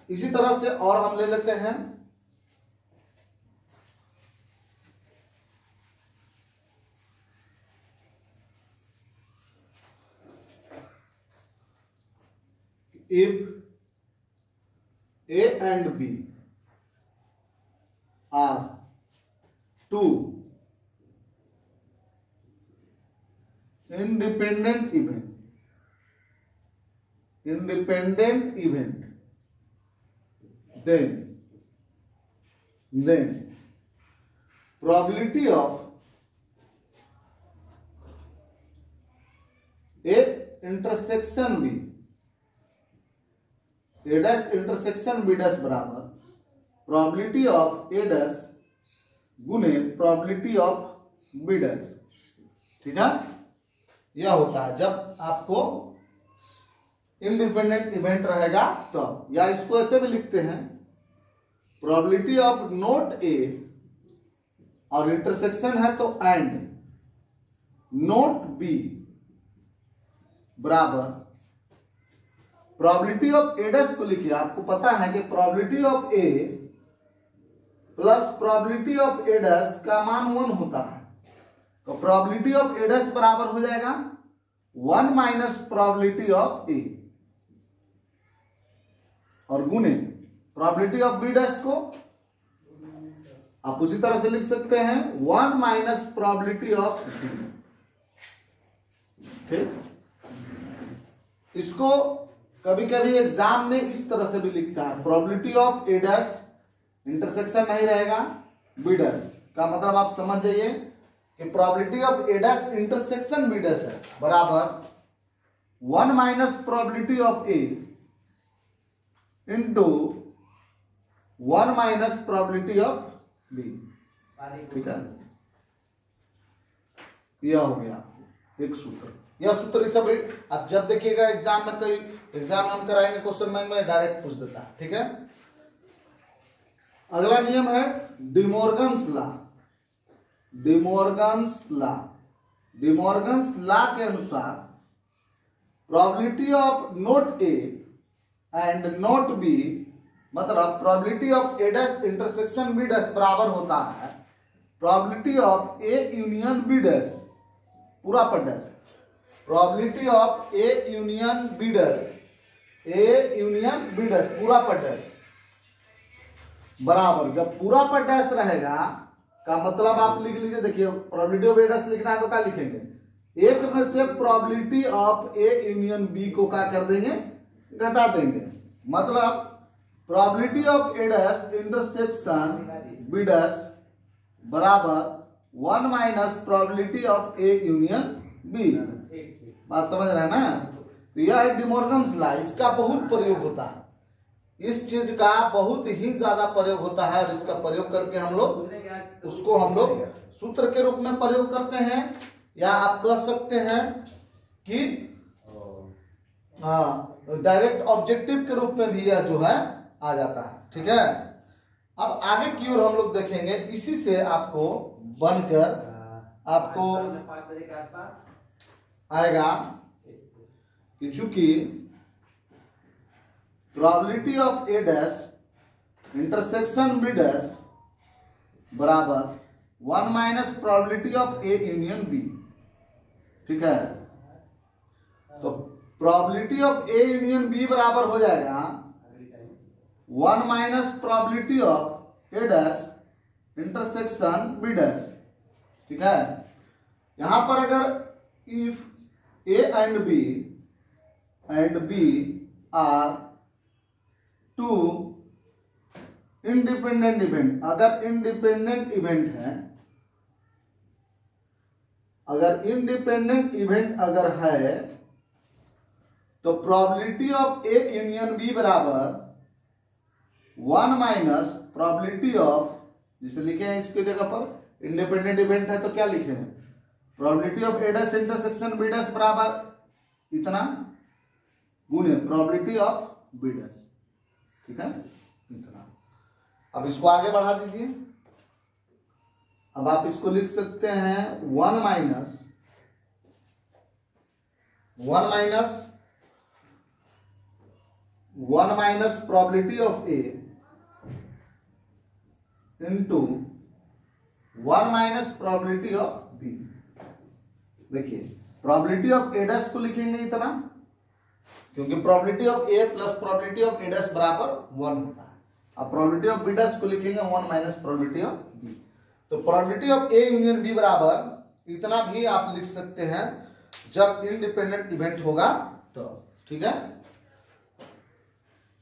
S1: इसी तरह से और हम ले लेते हैं if A and B are two independent event, then probability of A intersection B, A dash intersection B dash बराबर प्रोबेबिलिटी ऑफ A dash गुने प्रोबेबिलिटी ऑफ B dash, ठीक है। यह होता है जब आपको इंडिपेंडेंट इवेंट रहेगा तो, या इसको ऐसे भी लिखते हैं प्रोबेबिलिटी ऑफ नोट A और इंटरसेक्शन है तो एंड नोट B बराबर प्रोबेबिलिटी ऑफ ए डैश को लिखिए। आपको पता है कि probability of A plus probability of A dash का मान 1 होता है, तो प्रोबेबिलिटी ऑफ ए डैश बराबर हो जाएगा 1 माइनस प्रोबेबिलिटी ऑफ ए, और गुने प्रोबेबिलिटी ऑफ बी डैश को आप उसी तरह से लिख सकते हैं 1 माइनस प्रोबेबिलिटी ऑफ बी, ठीक। इसको कभी कभी एग्जाम में इस तरह से भी लिखता है probability of A dash intersection नहीं रहेगा बी डैश का मतलब आप समझ जाइए कि probability of A dash intersection B dash है बराबर 1 minus probability of A into 1 minus probability of B, ठीक है। यह हो गया एक सूत्र। यह सूत्र सब आप जब देखिएगा एग्जाम में, कई एग्जाम हम कराएंगे क्वेश्चन बैंक में डायरेक्ट पूछ देता है, ठीक है। अगला नियम है डिमॉर्गन्स लॉ। डिमॉर्गन्स लॉ के अनुसार probability of not A and not B मतलब probability of A dash intersection B dash बराबर होता है probability of A union B dash पूरा पर dash, probability of A union B dash पूरा पर डैश बराबर, जब पूरा पर डैश रहेगा का मतलब आप लिख लीजिए, देखिए प्रोबेबिलिटी ऑफ ए डैश लिखना है तो क्या लिखेंगे, एक में से probability of A union B को क्या कर देंगे, घटा देंगे। मतलब probability of A dash intersection B dash बराबर 1 minus probability of A union B. बात समझ रहे हैं ना। तो यह है डिमॉर्गन्स लॉ, इसका बहुत प्रयोग होता है, इस चीज का बहुत ही ज्यादा प्रयोग होता है और इसका प्रयोग करके हम लोग उसको हम लोग सूत्र के रूप में प्रयोग करते हैं, या आप कह सकते हैं कि डायरेक्ट ऑब्जेक्टिव के रूप में भी यह जो है आ जाता है। ठीक है, अब आगे की ओर हम लोग देखेंगे, इसी से आपको बनकर आपको आएगा कि चूंकि probability of A dash intersection B dash बराबर 1 minus probability of A union B. ठीक है, तो probability of A union B बराबर हो जाएगा 1 minus probability of A dash intersection B dash. ठीक है, यहां पर अगर if A and B are two independent event, अगर इंडिपेंडेंट इवेंट है, अगर इंडिपेंडेंट इवेंट अगर है, तो probability of A union B बराबर 1 माइनस प्रोबेबिलिटी ऑफ, जिसे लिखे हैं इसकी जगह पर इंडिपेंडेंट इवेंट है तो क्या लिखे हैं, probability of A dash intersection B dash बराबर इतना गुणे प्रोबेबिलिटी ऑफ बी डैश। ठीक है, इतना। अब इसको आगे बढ़ा दीजिए, अब आप इसको लिख सकते हैं 1 minus probability of A into 1 minus probability of B. देखिए, प्रोबेबिलिटी ऑफ ए डैश को लिखेंगे इतना, क्योंकि probability of A plus probability of A dash बराबर 1 होता है। अब प्रोबेबिलिटी ऑफ बी डैश को लिखेंगे 1 माइनस प्रोबेबिलिटी ऑफ बी। तो probability of A union B बराबर इतना भी आप लिख सकते हैं जब इंडिपेंडेंट इवेंट होगा तो। ठीक है,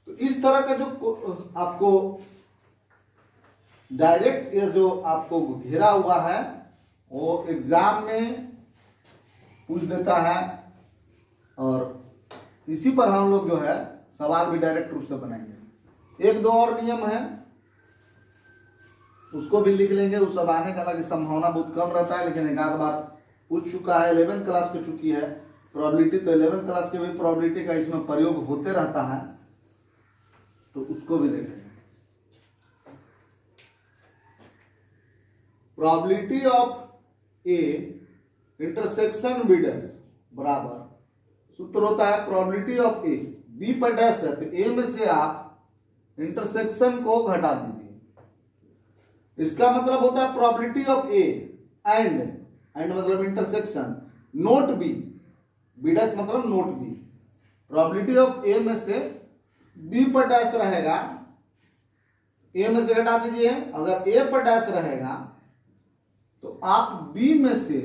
S1: तो इस तरह का जो आपको डायरेक्ट ये जो आपको घेरा हुआ है वो एग्जाम में पूछ देता है, और इसी पर हम लोग जो है सवाल भी डायरेक्ट रूप से बनाएंगे। एक दो और नियम है, उसको भी लिख लेंगे, उस सब आने का की संभावना बहुत कम रहता है, लेकिन एक आध बार पूछ चुका है, 11th क्लास की चुकी है प्रोबेबिलिटी, तो 11th क्लास के भी प्रोबेबिलिटी का इसमें प्रयोग होते रहता है, तो उसको भी देखेंगे। Probability of A intersection B dash बराबर, सूत्र होता है प्रोबेबिलिटी ऑफ ए, बी पर डैश है तो ए में से आप इंटरसेक्शन को घटा दीजिए। इसका मतलब होता है प्रोबेबिलिटी ऑफ ए एंड मतलब intersection not B, B dash मतलब not B. Probability of A में से बी पर डैश रहेगा, ए में से घटा दीजिए। अगर ए पर डैश रहेगा तो आप बी में से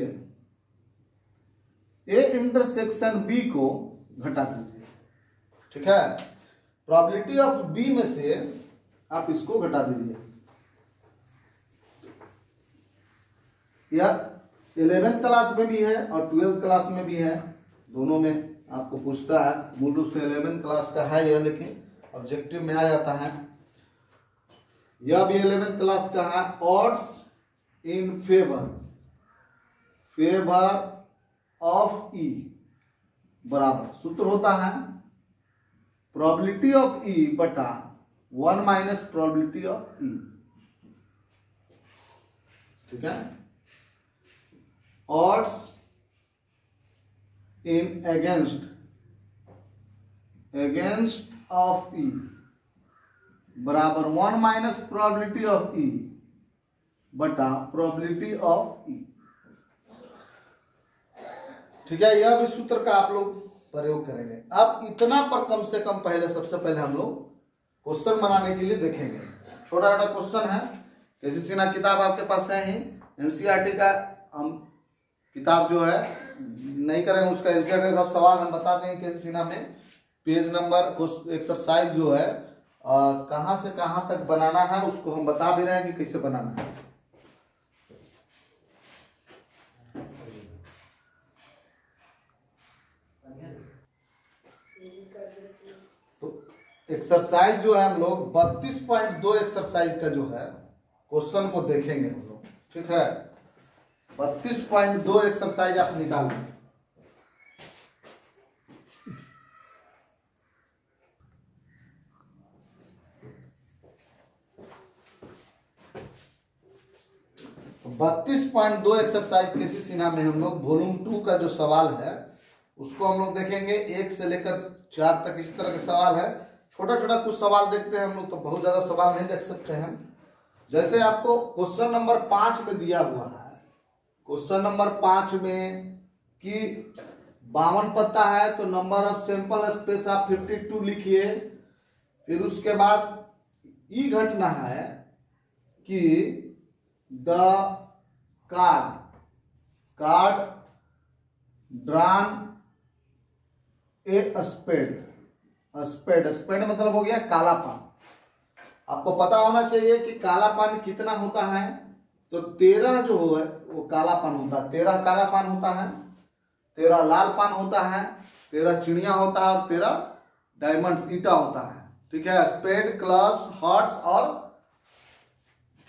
S1: ए इंटरसेक्शन बी को घटा दीजिए। ठीक है, प्रोबेबिलिटी ऑफ बी में से आप इसको घटा दीजिए। यह 11th क्लास में भी है और 12th क्लास में भी है, दोनों में आपको पूछता है। मूल रूप से 11th क्लास का है यह, लेकिन ऑब्जेक्टिव में आ जाता है। यह भी 11th क्लास का है। ऑड्स इन फेवर ऑफ ई बराबर, सूत्र होता है प्रोबेबिलिटी ऑफ ई बटा 1 माइनस प्रोबेबिलिटी ऑफ ई। ठीक है, ऑड्स इन अगेंस्ट ऑफ ई बराबर 1 माइनस प्रोबेबिलिटी ऑफ ई बटा प्रोबेबिलिटी ऑफ ई। ठीक है, यह भी सूत्र का आप लोग प्रयोग करेंगे। अब इतना पर कम से कम पहले, सबसे पहले हम लोग क्वेश्चन बनाने के लिए देखेंगे। छोटा छोटा क्वेश्चन है, केसी सिन्हा किताब आपके पास है ही, एनसीईआरटी का हम किताब जो है नहीं करेंगे, उसका एनसीईआरटी का सब सवाल हम बता देंगे केसी सिन्हा में। पेज नंबर एक्सरसाइज जो है कहां से कहां तक बनाना है उसको हम बता भी रहे हैं कि कैसे बनाना है। एक्सरसाइज जो है हम लोग 32.2 एक्सरसाइज का जो है क्वेश्चन को देखेंगे हम लोग। ठीक है, 32.2 एक्सरसाइज आप निकालें। तो 32.2 एक्सरसाइज केसी सिन्हा में हम लोग वॉल्यूम 2 का जो सवाल है उसको हम लोग देखेंगे 1 से लेकर 4 तक इस तरह के सवाल है। छोटा छोटा कुछ सवाल देखते हैं हम लोग, तो बहुत ज्यादा सवाल नहीं देख सकते हैं। जैसे आपको क्वेश्चन नंबर 5 में दिया हुआ है, क्वेश्चन नंबर 5 में कि 52 पत्ता है तो नंबर ऑफ सैंपल स्पेस आप 52 लिखिए। फिर उसके बाद ई घटना है कि the card drawn a spade मतलब हो गया काला पान। आपको पता होना चाहिए कि काला पान कितना होता है, तो 13 जो है वो काला पान होता है, 13 काला पान होता है, 13 लाल पान होता है, 13 चिड़िया होता है और 13 डायमंड ईटा होता है। ठीक है, स्पेड, क्लब्स, हॉर्स और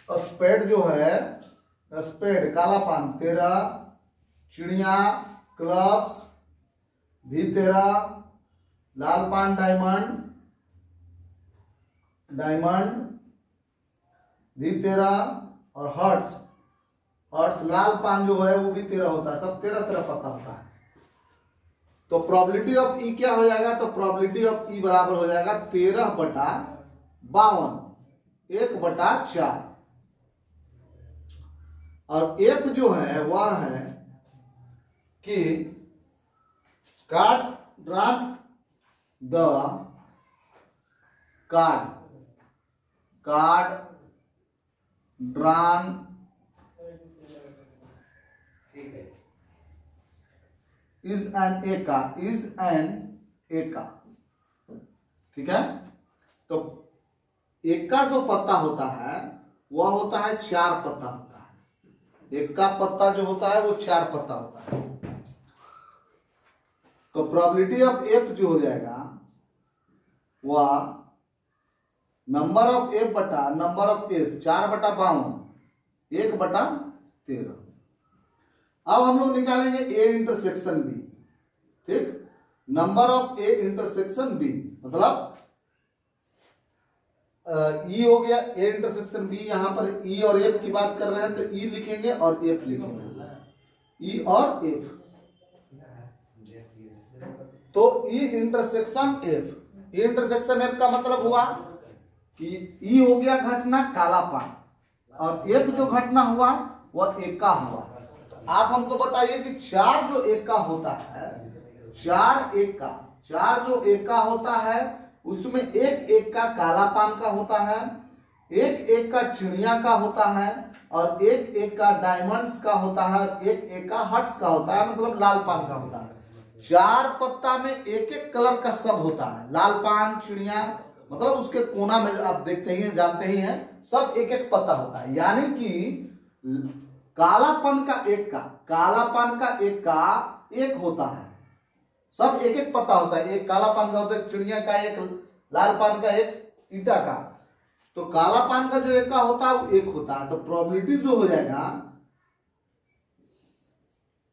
S1: स्पेड जो है, स्पेड काला पान 13, चिड़िया, क्लब्स भी 13, लाल पान डायमंड भी 13 और हर्ट्स लाल पान जो है वो भी 13 होता है। सब 13 पता होता है। तो प्रोबेबिलिटी ऑफ ई क्या हो जाएगा, तो प्रोबेबिलिटी ऑफ ई बराबर हो जाएगा 13/52, 1/4। और एफ जो है वह है कि कार्ड ड्रॉन is an एका। ठीक है, तो एका जो पत्ता होता है वह होता है 4 पत्ता होता है। एका पत्ता जो होता है वो 4 पत्ता होता है। तो प्रोबेबिलिटी ऑफ एफ जो हो जाएगा वह नंबर ऑफ एफ बटा नंबर ऑफ एस 4/52, 1/13। अब हम लोग निकालेंगे ए इंटरसेक्शन बी। ठीक, number of A intersection B मतलब ई हो गया ए इंटरसेक्शन बी। यहां पर ई और एफ की बात कर रहे हैं तो ई लिखेंगे और एफ लिखेंगे, ई और एफ। तो E intersection F, E intersection F का मतलब हुआ कि ई हो गया घटना काला पान और एफ जो घटना हुआ वह एका हुआ। आप हमको बताइए कि 4 जो एका होता है, 4 जो एका होता है उसमें एक एका काला पान का होता है, एक एका चिड़िया का होता है और एक एका डायमंड्स का होता है और एक एका हर्ट्स का होता है, मतलब लाल पान का होता है। 4 पत्ता में एक एक कलर का सब होता है। लाल पान, चिड़िया मतलब उसके कोना में आप देखते ही जानते ही हैं, सब एक एक पत्ता होता है। यानी कि कालापन का एक का एक होता है, सब एक एक पत्ता होता है। एक काला पान का होता है, चिड़िया का एक, लाल पान का एक, ईटा का। तो काला पान का जो एक का होता है वो एक होता है। तो प्रोबेबिलिटी जो हो जाएगा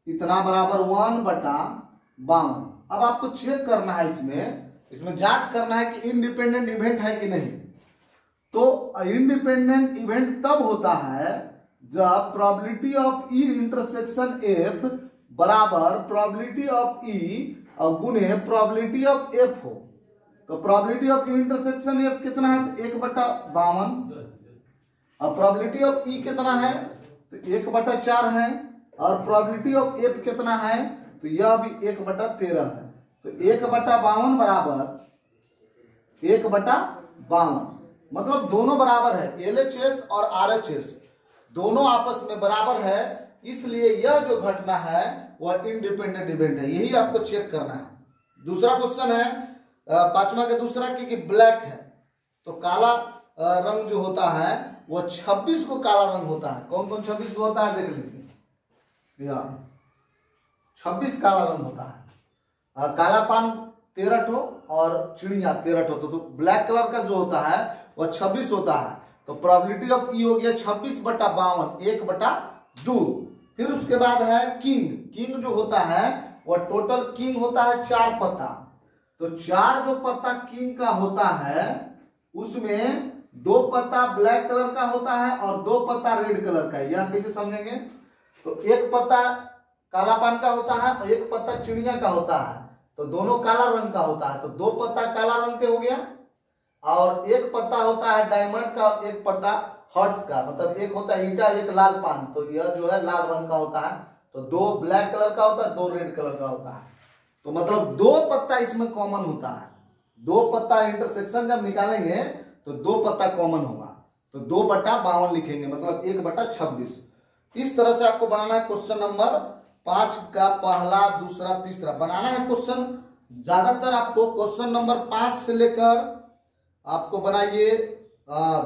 S1: इतना बराबर 1/52। अब आपको चेक करना है, इसमें जांच करना है कि इंडिपेंडेंट इवेंट है कि नहीं। तो इंडिपेंडेंट इवेंट तब होता है जब probability of E intersection F बराबर प्रोबेबिलिटी ऑफ ई और गुने प्रोबेबिलिटी ऑफ एफ हो। तो probability of E intersection F कितना है, तो 1/52। और प्रोबेबिलिटी ऑफ ई कितना है, तो 1/4 है। और प्रोबेबिलिटी ऑफ एफ कितना है, तो यह भी 1/13 है। तो 1/52 बराबर 1/52, मतलब दोनों बराबर है। LHS और RHS दोनों आपस में बराबर है, इसलिए यह जो घटना है वह इंडिपेंडेंट इवेंट है। यही आपको चेक करना है। दूसरा क्वेश्चन है 5वां का दूसरा कि ब्लैक है तो काला रंग जो होता है वह 26 को काला रंग होता है। कौन कौन 26 को होता है देख लीजिए, 26 काला रंग होता है। काला पान 13 ठो और चिड़िया 13 ठो। तो ब्लैक कलर का जो होता है वह 26 होता है। तो प्रोबेबिलिटी ऑफ ई हो गया 26/52, 1/2। फिर उसके बाद है किंग। किंग जो होता है वह टोटल किंग होता है 4 पत्ता। तो 4 जो पत्ता किंग का होता है उसमें 2 पत्ता ब्लैक कलर का होता है और 2 पत्ता रेड कलर का है। यह कैसे समझेंगे? तो 1 पत्ता काला पान का होता है और 1 पत्ता चिड़िया का होता है, तो दोनों काला रंग का होता है। तो 2 पत्ता काला रंग के हो गया और 1 पत्ता होता है डायमंड का और 1 पत्ता हर्ट्स का, मतलब एक होता है ईटा, एक लाल पान। तो यह जो है लाल रंग का होता है। तो 2 ब्लैक कलर का होता है, 2 रेड कलर का होता है। तो मतलब 2 पत्ता इसमें कॉमन होता है। 2 पत्ता इंटरसेक्शन जब निकालेंगे तो 2 पत्ता कॉमन होगा। तो 2/52 लिखेंगे, मतलब 1/26। इस तरह से आपको बनाना है क्वेश्चन नंबर 5 का पहला, दूसरा, तीसरा बनाना है क्वेश्चन। ज्यादातर आपको क्वेश्चन नंबर 5 से लेकर आपको बनाइए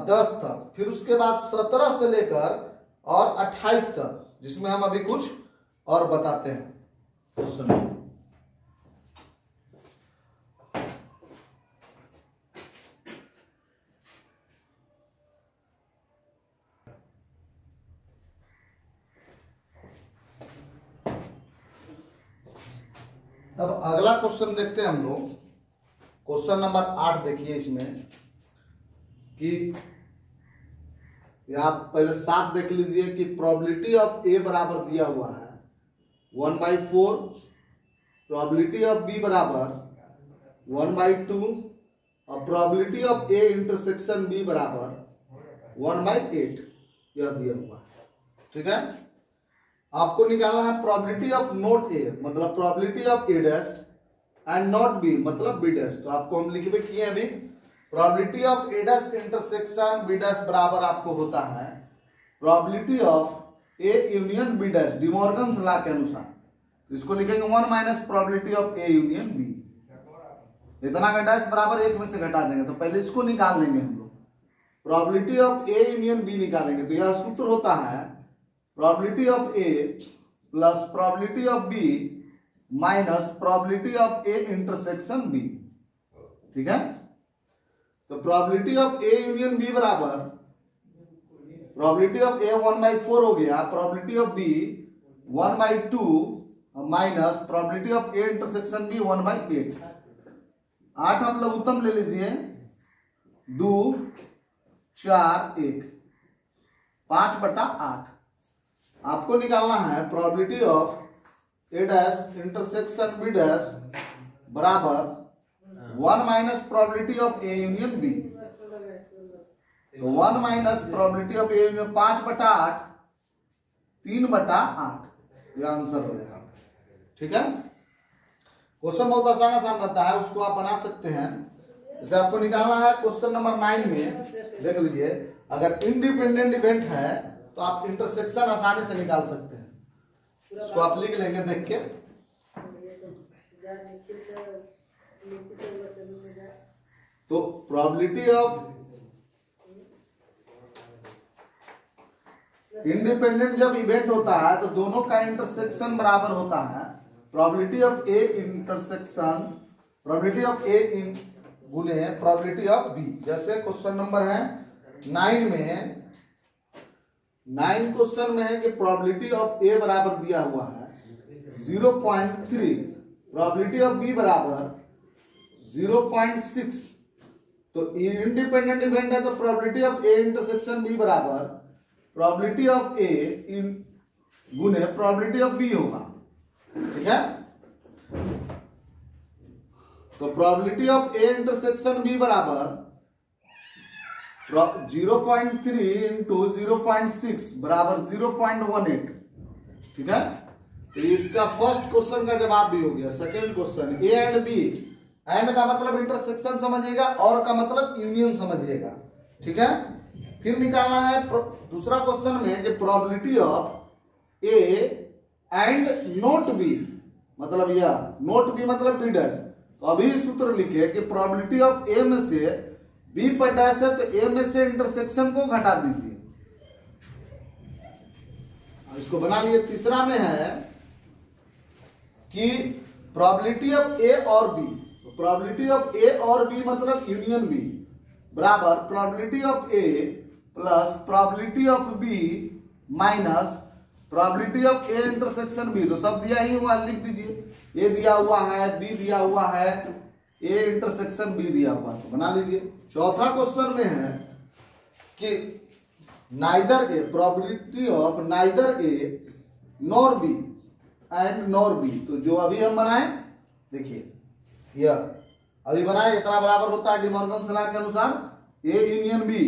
S1: 10 तक, फिर उसके बाद 17 से लेकर और 28 तक, जिसमें हम अभी कुछ और बताते हैं क्वेश्चन। अब अगला क्वेश्चन देखते हैं हम लोग। क्वेश्चन नंबर 8 देखिए इसमें कि आप पहले 7 देख लीजिए कि प्रोबेबिलिटी ऑफ ए बराबर दिया हुआ है 1/4, प्रोबेबिलिटी ऑफ बी बराबर 1/2 और probability of A intersection B बराबर 1/8 यह दिया हुआ है। ठीक है, आपको निकालना है प्रोबेबिलिटी ऑफ नॉट ए, मतलब probability of A dash and not B, मतलब बी डैश। तो आपको हम लिखे किए अभी probability of A dash intersection B dash बराबर आपको होता है probability of A union B dash, De Morgan's law के अनुसार। तो इसको लिखेंगे 1 minus probability of A union B. इतना का डैश बराबर 1 में से घटा देंगे, तो पहले इसको निकाल लेंगे हम लोग। Probability of A union B निकालेंगे तो यह सूत्र होता है probability of A plus probability of B minus probability of A intersection B. ठीक है, तो probability of A union B बराबर प्रोबेबिलिटी ऑफ ए 1/4 हो गया, probability of B 1/2 minus probability of A intersection B 1/8। 8 आप लघुत्तम ले लीजिए, 2 4 1, 5/8। आपको निकालना है probability of A dash intersection B dash बराबर 1 minus probability of A union B. तो 1 minus probability of A union 5/8, 3/8 यह आंसर हो जाएगा। ठीक है, क्वेश्चन बहुत आसान रहता है, उसको आप बना सकते हैं। जैसे आपको निकालना है क्वेश्चन नंबर 9 में देख लीजिए, अगर इंडिपेंडेंट इवेंट है तो आप इंटरसेक्शन आसानी से निकाल सकते हैं। इसको आप लिख लेंगे देख के। तो प्रोबेबिलिटी ऑफ इंडिपेंडेंट जब इवेंट होता है तो दोनों का इंटरसेक्शन बराबर होता है probability of A intersection, probability of A इन गुने प्रोबेबिलिटी ऑफ बी। जैसे क्वेश्चन नंबर है 9 में, 9 क्वेश्चन में है कि प्रोबेबिलिटी ऑफ ए बराबर दिया हुआ है 0.3, प्रोबेबिलिटी ऑफ बी बराबर 0.6। तो इंडिपेंडेंट इवेंट है तो probability of A intersection B बराबर प्रोबेबिलिटी ऑफ ए इन गुने प्रोबेबिलिटी ऑफ बी होगा। ठीक है, तो probability of A intersection B बराबर 0.3 इंटू 0.6 बराबर 0.18। ठीक है, तो इसका फर्स्ट क्वेश्चन का जवाब भी हो गया। Second question A and B, and का मतलब इंटरसेक्शन समझिएगा और का मतलब यूनियन समझिएगा। ठीक है, फिर निकालना है दूसरा क्वेश्चन में कि probability of A and not B, मतलब यह नोट बी मतलब बी डैश। तो अभी सूत्र लिखे कि प्रोबेबिलिटी ऑफ ए में से बी पर डैश है तो ए में से इंटरसेक्शन को घटा दीजिए। इसको बना लिए। तीसरा में है कि प्रोबेबिलिटी ऑफ ए और बी, तो प्रोबेबिलिटी ऑफ ए और बी मतलब यूनियन बी बराबर probability of A plus probability of B minus probability of A intersection B. तो सब दिया ही हुआ, लिख दीजिए। ए दिया हुआ है, बी दिया हुआ है, ए इंटरसेक्शन बी दिया हुआ है, तो बना लीजिए। चौथा क्वेश्चन में है कि neither A, probability of neither A nor be and nor be. तो जो अभी हम बनाए, देखिए यह अभी बनाए, इतना बराबर होता है डिमॉर्गन लॉ के अनुसार ए यूनियन बी।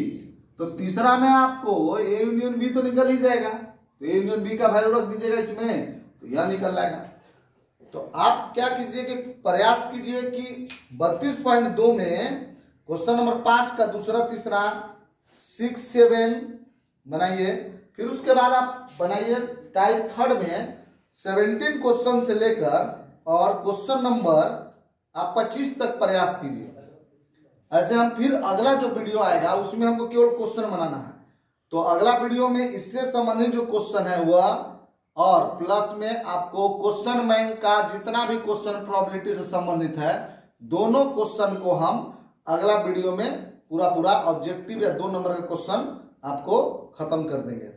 S1: तो तीसरा में आपको ए यूनियन बी तो निकल ही जाएगा, तो ए यूनियन बी का वैल्यू रख दीजिएगा इसमें, तो यह निकल जाएगा। तो आप क्या कीजिए कि प्रयास कीजिए कि 32.2 में क्वेश्चन नंबर 5 का दूसरा तीसरा 6, 7 बनाइए। फिर उसके बाद आप बनाइए टाइप थर्ड में 17 क्वेश्चन से लेकर और क्वेश्चन नंबर आप 25 तक प्रयास कीजिए। ऐसे हम फिर अगला जो वीडियो आएगा उसमें हमको केवल क्वेश्चन बनाना है। तो अगला वीडियो में इससे संबंधित जो क्वेश्चन है वह, और प्लस में आपको क्वेश्चन बैंक का जितना भी क्वेश्चन प्रोबेबिलिटी से संबंधित है, दोनों क्वेश्चन को हम अगला वीडियो में पूरा ऑब्जेक्टिव या 2 नंबर का क्वेश्चन आपको खत्म कर देंगे।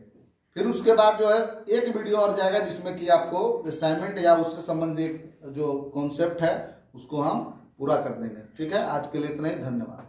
S1: फिर उसके बाद जो है एक वीडियो और जाएगा जिसमें कि आपको असाइनमेंट या उससे संबंधित जो कॉन्सेप्ट है उसको हम पूरा कर देंगे। ठीक है, आज के लिए इतना ही, धन्यवाद।